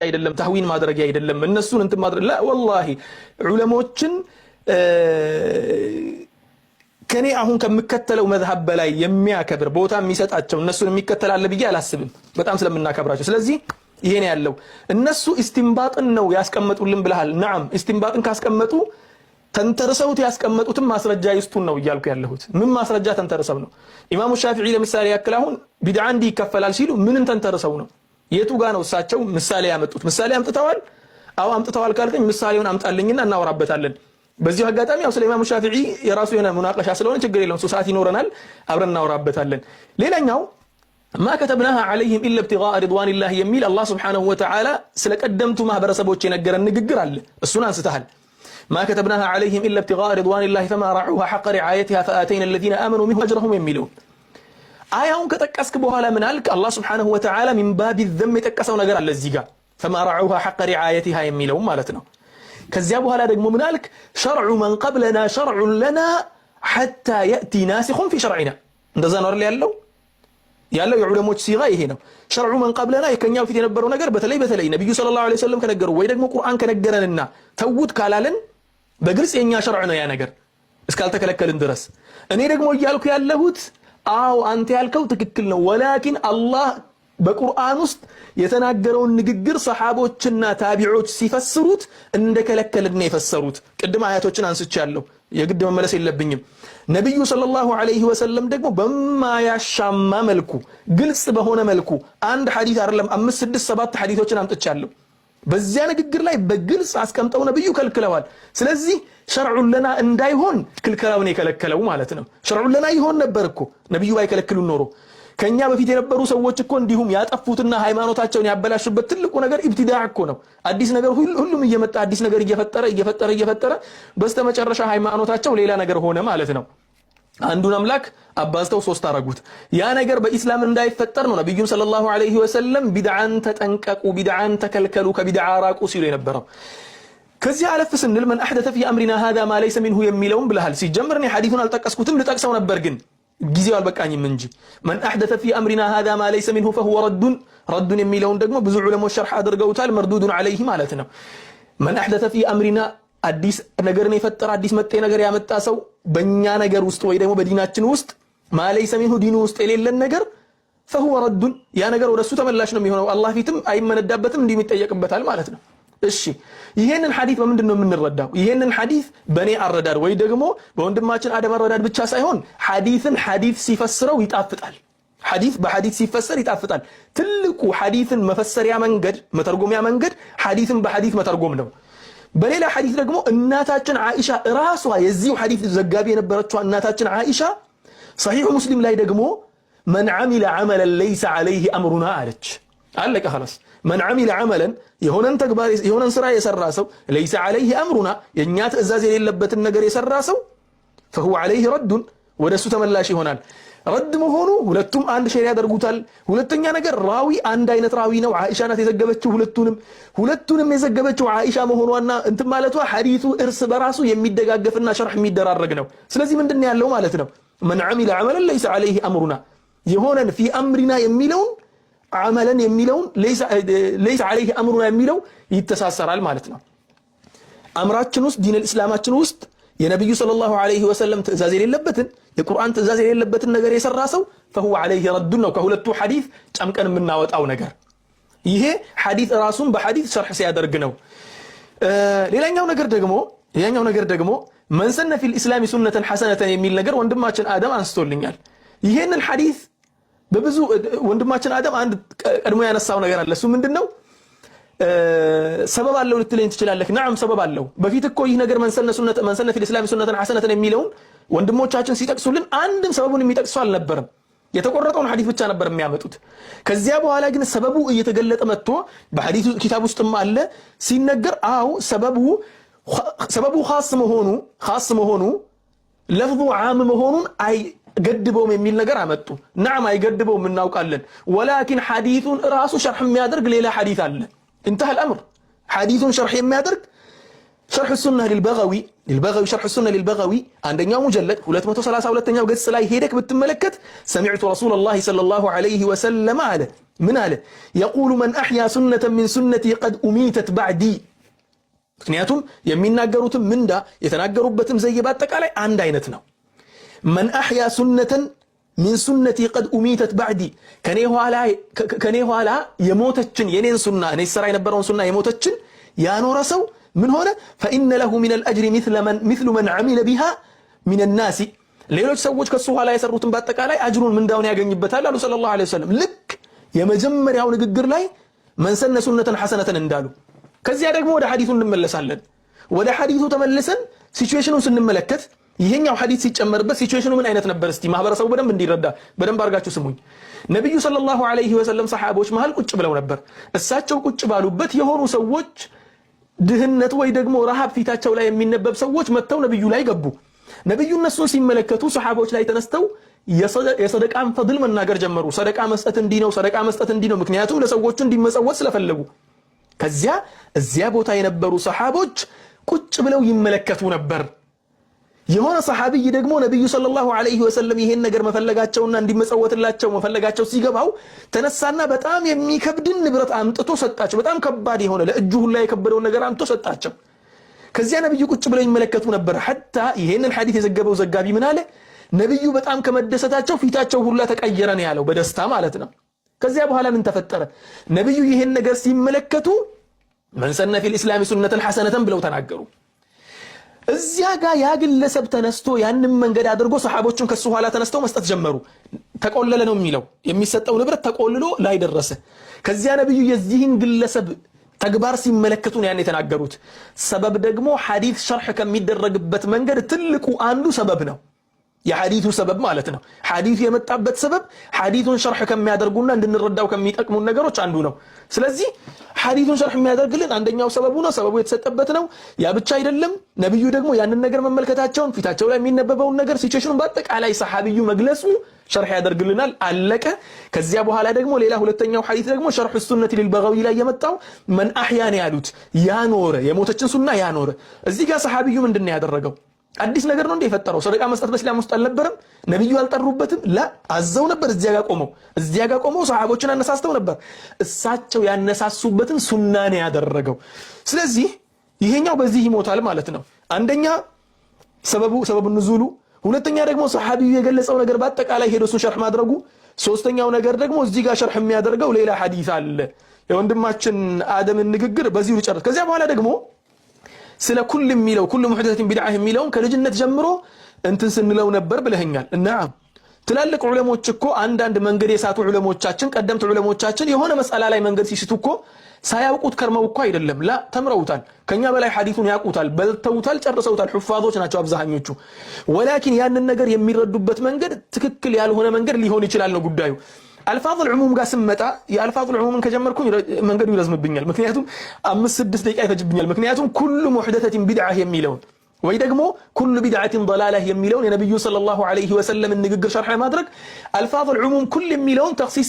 አይደለም ተህዊን ማድረግ አይደለም እነሱን እንት ማድረግ لا والله ዑለሞችን ከኔ አሁን ከመከተለው መዝሐብ በላይ የሚያከብር ቦታ የሚሰጣቸው እነሱን የሚከተል አለ ብዬ አላስብም በጣም ስለምናከብራቸው ስለዚህ ይሄ ነው ያለው እነሱ ኢስቲንባጥን ነው ያስቀመጡልን ብለሃል نعم ኢስቲንባጥን ካስቀመጡ ተንተርሰውት ያስቀመጡትን ማስረጃ ይስጡን ነው ይያልኩ ያለሁት ምን ማስረጃ ተንተርሰው ነው ኢማሙ ሻፊዒ ለምሳሌ ያክል አሁን ቢድዓ እንዲ ይከፈላል ሲሉ ምንን ተንተርሰው ነው የቱ ጋር ነው እሳቸው ምሳሌ ያመጡት ምሳሌ አምጥተዋል አው አምጥተዋል ካልከኝ ምሳሌውን አምጣልኝና እናወራበታለን በዚህ አጋጣሚ ያው ስለ ኢማሙ ሻፊዒ የራሱ የሆነ ሙናቀሻ ስለሆነ ችግር የለውም ሱሳት ይኖረናል አብረን እናወራበታለን ሌላኛው ما كتبناها عليهم الا ابتغاء رضوان الله يميل الله سبحانه وتعالى ስለቀደምቱ ማህበረሰቦች የነገረን ንግግር አለ እሱን አንስተሃል ما كتبناها عليهم الا ابتغاء رضوان الله فما رعوها حق رعايتها فاتينا الذين امنوا منهم اجرهم يميلون አያውን ከተቀስክ በኋላ ምን አልክ አላህ Subhanahu Wa Ta'ala من باب الذم የተቀሰው ነገር አለ እዚህ ጋር فما رعوها حق رعايتها የሚለው ማለት ነው ከዚያ በኋላ ደግሞ ምን አልክ شرع من قبلنا شرع لنا حتى ياتي ناسخ في شرعنا እንደዛ ነው አይደል ያለው የዑለሞች ሲጋ ይሄ ነው شرع من قبلنا የከኛው ፊት የነበረው ነገር በተለይ ነብዩ ሰለላሁ ዐለይሂ ወሰለም ከነገሩ ወይ ደግሞ ቁርአን ከነገረንና ተውት ካላለን በግልጽ የኛ شرع ነው ያ ነገር እስካልተከለከልን ድረስ እኔ ደግሞ ይያልኩ ያለሁት አው አንተ ያልከው ትክክል ነው ወላኪን አላህ በቁርአን ውስጥ የተናገረውን ንግግር ሰሃቦችና ታቢዖች ሲፈስሩት እንደከለከልና የፈሰሩት ቅድም አያቶችን አንስቻለሁ የግድ መመለስ የለብኝም ነብዩ ሰለላሁ ዐለይሂ ወሰለም ደግሞ በማያሻማ መልኩ ግልጽ በሆነ መልኩ አንድ ሐዲስ አይደለም 5 6 7 ሐዲሶችን አምጥቻለሁ በዚያ ንግግር ላይ በግልጽ አስቀምጠው ነብዩ ከልክለዋል ስለዚህ شرع لنا እንዳይሆን ክልከላውን የከለከለው ማለት ነው شرع لنا ይሆን ነበርኮ ነብዩ ባይከለክሉ ኖሮ ከኛ በፊት የነበሩ ሰዎች እኮ እንዲሁም ያጠፉትና ሃይማኖታቸውን ያበላሹበት ትልቁ ነገር ኢብቲዳዕ እኮ ነው አዲስ ነገር ሁሉም እየመጣ አዲስ ነገር እየፈጠረ በስተመጨረሻ ሃይማኖታቸው ሌላ ነገር ሆነ ማለት ነው አንዱን አምላክ አባዝተው ሶስት አረጉት ያ ነገር በእስላም እንዳይፈጠር ነው ነብዩ ሰለላሁ ዐለይሂ ወሰለም ቢድዓን ተጠንቀቁ ቢድዓን ተከልከሉ ከቢድዓ ራቁ ሲሉ የነበረው ከዚህ አለፍ ስንል من احدث في امرنا هذا ما ليس منه የሚለውን ብለሃል ሲጀምርኔ ሐዲሱን አልጠቀስኩትም ልጠቅሰው ነበር ግን ጊዜው አልበቃኝም እንጂ من احدث في امرنا هذا ما ليس منه فهو رد የሚለውን ደግሞ ብዙ ዑለሞች ሸርህ አድርገውታል مردود عليه ማለት ነው من احدث في امرنا አዲስ ነገርን የፈጠረ አዲስ መጤ ነገር ያመጣ ሰው በእኛ ነገር ውስጥ ወይ ደግሞ በዲናችን ውስጥ ما ليس منه ዲኑ ውስጥ የሌለን ነገር فهو رد ያ ነገር ወደሱ ተመላሽ ነው የሚሆነው አላህ ፊትም አይመነዳበትም እንዲሚጠየቅበታል ማለት ነው እሺ ይሄንን ሐዲስ በምንድን ነው የምንረዳው ይሄንን ሐዲስ በኔ አረዳድ ወይ ደግሞ በወንድማችን አደም አረዳድ ብቻ ሳይሆን ሐዲስን ሐዲስ ሲፈስረው ይጣፍጣል ሐዲስ በሐዲስ ሲፈሰር ይጣፍጣል ትልቁ ሐዲስን መፈሰሪያ መንገድ መተርጎሚያ መንገድ ሐዲስን በሐዲስ መተርጎም ነው በሌላ ሐዲስ ደግሞ እናታችን አይሻ ራሷ የዚህ ሐዲስ ዘጋቢ የነበረችው እናታችን አይሻ صحيح مسلم ላይ ደግሞ من عمل عملا ليس عليه امرنا አለች አለቀ خلاص من عمل عملا የሆነን ተግባር የሆነን ስራ የሰራ ሰው ليس عليه امرنا የኛ ትእዛዝ የሌለበትን ነገር የሰራ ሰው فهو عليه رد ወደሱ ተመላሽ ይሆናል ረድ መሆኑ ሁለቱም አንድ ሸሪዓ ያደርጉታል ሁለተኛ ነገር ራዊ አንድ አይነት ራዊ ነው አይሻ ናት የዘገበችው ሁለቱንም የዘገበችው አይሻ መሆኗና እንት ማለቷ ሐዲሱ እርስ በራሱ የሚደጋገፍና ሸርህ የሚደራረግ ነው ስለዚህ ምንድነው ያለው ማለት ነው من عمل عملا ليس عليه امرنا የሆነን في امرنا የሚለውን عملا የሚለውን ليس عليه امرنا የሚለው ይተሳሰራል ማለት ነው አምራችን ውስጥ ዲን እስላማችን ውስጥ የነብዩ ሰለላሁ ዐለይሂ ወሰለም ትእዛዝ የሌለበትን የቁርአን ትእዛዝ የሌለበትን ነገር የሰራ ሰው فهو عليه رد ነው ከሁለቱ ሐዲስ ጨምቀን የምናወጣው ነገር ይሄ ሐዲስ ራሱን በሐዲስ ሸርህ ሲያደርግ ነው ሌላኛው ነገር ደግሞ من سن في الاسلام سنه حسنه የሚል ነገር ወንድማችን አደም አንስቶልኛል ይሄንን ሐዲስ በብዙ ወንድማችን አደም አንድ ቀድሞ ያነሳው ነገር አለ እሱ ምንድነው ሰበብ አለው ልትለኝ ትችላለህ نعم ሰበብ አለው በፊት እኮ ይህ ነገር من سن في الاسلام سنه حسنه የሚለውን ወንድሞቻችን ሲጠቅሱልን አንድም ሰበቡን የሚጠቅሱ አልነበረም የተቆረጠውን ሐዲስ ብቻ ነበር የሚያመጡት ከዚያ በኋላ ግን ሰበቡ እየተገለጠ መጥቶ በሐዲሱ ኪታብ ውስጥም አለ ሲነገር አው ሰበቡ ኻስ መሆኑ ለፍዙ ዓም መሆኑን አይ ገድበውም የሚል ነገር አመጡ نعم አይገድበውም እናውቃለን ولكن ሐዲሱን ራሱ ሸርህ የሚያደርግ ሌላ ሐዲስ አለ انتهى الامر ሐዲሱን ሸርህ የሚያደርግ شرح السنه للبغوي شرح السنه للبغوي عندنا مجلد 232ኛው ገጽ ላይ ሄደክ ብትመለከት سمعت رسول الله صلى الله عليه وسلم على ምን አለ يقول من أحيا سنة من سنتي قد أميتت بعدي ምክንያቱም የሚናገሩትም ምንዳ የተናገሩበትም ዘይ በአጠቃላይ አንድ አይነት ነው من أحيا سنة من سنتي قد أميتت بعدي ከኔ ኋላ የሞተችን የኔን ሱና እኔ ሰራ የነበረውን ሱና የሞተችን ያኖረ ሰው ምን ሆነ فإن له من الأجر مثل من عمل بها من الناس ሌሎች ሰዎች ከሱ ኋላ የሰሩትን በአጠቃላይ አጅሩን ምንዳውን ያገኝበታል አሉ ሰለላሁ ዐለይሂ ወሰለም ልክ የመጀመሪያው ንግግር ላይ من سن سنة حسنة እንዳሉ ከዚያ ደግሞ ወደ ሐዲሱ እንመለሳለን ወደ ሐዲሱ ተመልሰን ሲቹዌሽኑን ስንመለከት ይሄኛው ሐዲስ ሲጨመርበት ሲቹዌሽኑ ምን አይነት ነበር እስቲ ማህበረሰቡ በደንብ እንዲረዳ በደንብ አርጋችሁ ስሙኝ ነብዩ ሰለላሁ ዐለይሂ ወሰለም ሰሃቦች መሃል ቁጭ ብለው ነበር እሳቸው ቁጭ ባሉበት የሆኑ ሰዎች ድህነት ወይ ደግሞ ረሃብ ፊታቸው ላይ የሚነበብ ሰዎች መተው ነብዩ ላይ ገቡ ነብዩ እነሱን ሲመለከቱ ሰሃቦች ላይ ተነስተው የሰደቃን ፈድል መናገር ጀመሩ ሰደቃ መስጠት እንዲ ነው ምክንያቱም ለሰዎቹ እንዲመጸወት ስለፈለጉ ከዚያ እዚያ ቦታ የነበሩ ሰሃቦች ቁጭ ብለው ይመለከቱ ነበር የሆነ ሰሃቢ ደግሞ ነብዩ ሰለላሁ ዐለይሂ ወሰለም ይሄን ነገር መፈለጋቸውና እንዲመጸወትላቸው መፈለጋቸው ሲገባው ተነሳና በጣም የሚከብድን ንብረት አምጥቶ ሰጣቸው በጣም ከባድ የሆነ ለእጁ ሁላ የከበደው ነገር አምጥቶ ሰጣቸው ከዚያ ነብዩ ቁጭ ብለው ይመለከቱ ነበር hatta ይሄንን ሐዲስ የዘገበው ዘጋቢ ምን አለ ነብዩ በጣም ከመደሰታቸው ፊታቸው ሁላ ተቀየረ ነው ያለው በደስታ ማለት ነው ከዚያ በኋላ ምን ተፈጠረ ነብዩ ይሄን ነገር ሲመለከቱ من سن في الإسلام سنة حسنة ብለው ተናገሩ እዚያ ጋር ያ ግለሰብ ተነስቶ ያንን መንገድ አድርጎ ሰሃቦቹን ከሱ ኋላ ተነስተው መስጠት ጀመሩ ተቆለለ ነው የሚለው የሚሰጠው ንብረት ተቆልሎ ላይ ደረሰ ከዚያ ነብዩ የዚህን ግለሰብ ተግባር ሲመለከቱ ነው ያን የተናገሩት ሰበብ ደግሞ ሐዲስ ሸርህ ከሚደረግበት መንገድ ትልቁ አንዱ ሰበብ ነው የሐዲሱ ሰበብ ማለት ነው ሐዲሱ የመጣበት ሰበብ ሐዲሱን ሸርህ ከሚያደርጉና እንድንረዳው ከሚጠቅሙ ነገሮች አንዱ ነው ስለዚህ ሐዲሱን ሸርህ የሚያደርግልን አንደኛው ሰበቡ ነው ሰበቡ የተሰጠበት ነው ያ ብቻ አይደለም ነብዩ ደግሞ ያንን ነገር መመልከታቸውን ፊታቸው ላይ የሚነበበውን ነገር ሲቹዌሽኑን በአጠቃላይ ሰሃቢዩ መግለጹ ሸርህ ያደርግልናል አለቀ ከዚያ በኋላ ደግሞ ሌላ ሁለተኛው ሐዲስ ደግሞ ሸርህ ሱነቲ ለልበጋዊ ላይ የመጣው من احيا ያሉት ያኖረ የሞተችን ሱና ያኖረ እዚህ ጋር ሰሃቢዩ ምንድነው ያደረገው አዲስ ነገር ነው እንደ የፈጠረው ሰደቃ መስጠት በእስላም ውስጥ አልነበረም ነብዩ አልጠሩበትም ላ አዘው ነበር እዚያ ጋር ቆመው ሰሃቦችን አነሳስተው ነበር እሳቸው ያነሳሱበትን ሱና ነው ያደረገው ስለዚህ ይሄኛው በዚህ ይሞታል ማለት ነው አንደኛ ሰበቡ ንዙሉ ሁለተኛ ደግሞ ሰሃቢው የገለጸው ነገር በአጠቃላይ ሄዶ እሱ ሸርህ ማድረጉ ሶስተኛው ነገር ደግሞ እዚህ ጋር ሸርህ የሚያደርገው ሌላ ሐዲስ አለ የወንድማችን አደምን ንግግር በዚሁ ልጨርስ ከዚያ በኋላ ደግሞ ስለ ኩል የሚለው ኩል ሙህደሰቲን ቢድዓ የሚለውን ከልጅነት ጀምሮ እንትን ስንለው ነበር ብለህኛል እና ትላልቅ ዑለሞች እኮ አንዳንድ መንገድ የሳቱ ዑለሞቻችን ቀደምት ዑለሞቻችን የሆነ መስአላ ላይ መንገድ ሲስቱ እኮ ሳያውቁት ከርመው እኮ አይደለም ላ ተምረውታል ከኛ በላይ ሐዲሱን ያውቁታል በልተውታል ጨርሰውታል ሑፋዞች ናቸው አብዛኞቹ ወላኪን ያንን ነገር የሚረዱበት መንገድ ትክክል ያልሆነ መንገድ ሊሆን ይችላል ነው ጉዳዩ الفاظ العموم ጋር ስመጣ የአልፋዝ العموم ከጀመርኩኝ መንገዱ ይረዝምብኛል ምክንያቱም 5-6 ደቂቃ ይፈጅብኛል ምክንያቱም ኩሉ ሙህደሰቲን ቢድዓ የሚለውን ወይ ደግሞ ኩሉ ቢድዓቲን ضلاله የሚለውን የነብዩ ሰለላሁ ዐለይሂ ወሰለም ንግግር ሸርህ ማድረግ الفاظ العموم ኩል የሚለውን ተخصيص